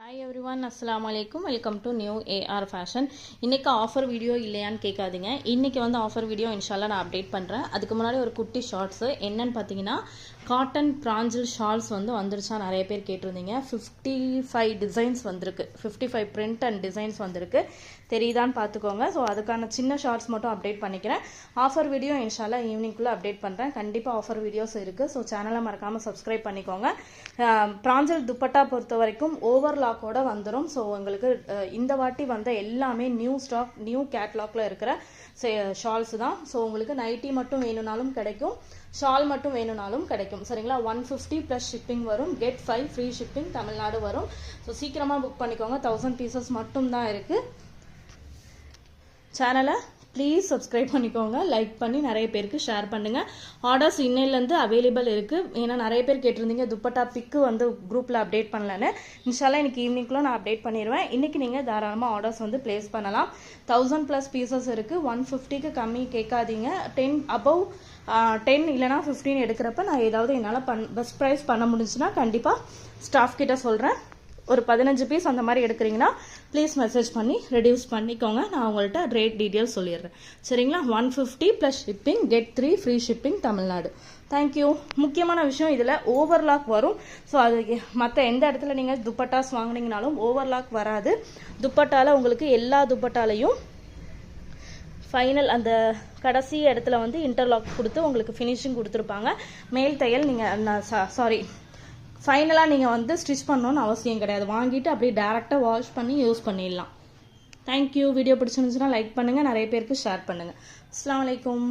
Hi everyone, assalamu alaikum. Welcome to new AR fashion. இன்னைக்கு offer video இல்லையான்னு கேட்காதீங்க. இன்னைக்கு வந்து ஆஃபர் வீடியோ இன்ஷால்லா நான் அப்டேட் பண்ணுறேன். அதுக்கு முன்னாடி ஒரு குட்டி ஷார்ட்ஸு என்னன்னு பார்த்தீங்கன்னா காட்டன் பிராஞ்சில் ஷால்ஸ் வந்து வந்துருச்சா நிறைய பேர் கேட்டிருந்தீங்க. 55 டிசைன்ஸ் வந்திருக்கு, 55 பிரிண்ட் அண்ட் டிசைன்ஸ் வந்திருக்கு. தெரியுதான்னு பார்த்துக்கோங்க. ஸோ அதுக்கான சின்ன ஷார்ட்ஸ் மட்டும் அப்டேட் பண்ணிக்கிறேன். ஆஃபர் வீடியோ இன்ஷால்லா ஈவினிங்குள்ளே அப்டேட் பண்ணுறேன். கண்டிப்பாக ஆஃபர் வீடியோஸ் இருக்குது. ஸோ சேனலை மறக்காமல் சப்ஸ்கிரைப் பண்ணிக்கோங்க. பிராஞ்சில் துப்பட்டா பொறுத்த வரைக்கும் ஓவர்லாக்கோட வந்துடும். ஸோ உங்களுக்கு இந்த வாட்டி வந்த எல்லாமே நியூ ஸ்டாக், நியூ கேட்லாக்ல இருக்கிற ஷால்ஸ் தான். ஸோ உங்களுக்கு நைட்டி மட்டும் வேணும்னாலும் கிடைக்கும், ஷால் மட்டும் வேணும்னாலும் கிடைக்கும். சரிங்களா? 150 ப்ளஸ் ஷிப்பிங் வரும். கெட் 5 ஃப்ரீ ஷிப்பிங் தமிழ்நாடு வரும். ஸோ சீக்கிரமாக புக் பண்ணிக்கோங்க. 1000 பீசஸ் மட்டும் தான் இருக்குது. சேனலை ப்ளீஸ் சப்ஸ்கிரைப் பண்ணிக்கோங்க, லைக் பண்ணி நிறைய பேருக்கு ஷேர் பண்ணுங்கள். ஆர்டர்ஸ் இன்னையிலேருந்து அவைலபிள் இருக்குது. ஏன்னா நிறைய பேர் கேட்டிருந்தீங்க துப்பட்டா பிக்கு வந்து குரூப்பில் அப்டேட் பண்ணலன்னு. இன்ஷால்லா இன்னைக்கு ஈவினிங்குள்ளே நான் அப்டேட் பண்ணிடுவேன். இன்றைக்கி நீங்கள் தாராளமாக ஆர்டர்ஸ் வந்து ப்ளேஸ் பண்ணலாம். 1000 ப்ளஸ் பீசஸ் இருக்குது. 150க்கு கம்மி கேட்காதீங்க. 10 அபவ் 10 இல்லைனா 15 எடுக்கிறப்ப நான் ஏதாவது என்னால் பெஸ்ட் ப்ரைஸ் பண்ண முடிஞ்சுன்னா கண்டிப்பாக ஸ்டாஃப் கிட்ட சொல்கிறேன். ஒரு 15 பீஸ் அந்த மாதிரி எடுக்கிறீங்கன்னா ப்ளீஸ் மெசேஜ் பண்ணி ரெடியூஸ் பண்ணிக்கோங்க. நான் உங்கள்கிட்ட ரேட் டீட்டெயில்ஸ் சொல்லிடுறேன். சரிங்களா? 150 plus shipping, get 3 free shipping Tamil Nadu. Thank you. முக்கியமான விஷயம், இதில் ஓவர்லாக் வரும். ஸோ அது மற்ற எந்த இடத்துல நீங்கள் துப்பட்டாஸ் வாங்கினீங்கனாலும் ஓவர்லாக் வராது. துப்பட்டாவில் உங்களுக்கு எல்லா துப்பட்டாலையும் ஃபைனல் அந்த கடைசி இடத்துல வந்து இன்டர்லாக் கொடுத்து உங்களுக்கு ஃபினிஷிங் கொடுத்துருப்பாங்க. மேல் தையல் நீங்கள் ஃபைனலாக நீங்கள் வந்து ஸ்டிச் பண்ணணுன்னு அவசியம் கிடையாது. வாங்கிட்டு அப்படியே டேரெக்டாக வாஷ் பண்ணி யூஸ் பண்ணிடலாம். தேங்க்யூ. வீடியோ பிடிச்சிருந்துச்சுன்னா லைக் பண்ணுங்கள், நிறைய பேருக்கு ஷேர் பண்ணுங்கள். அஸ்ஸலாமு அலைக்கும்.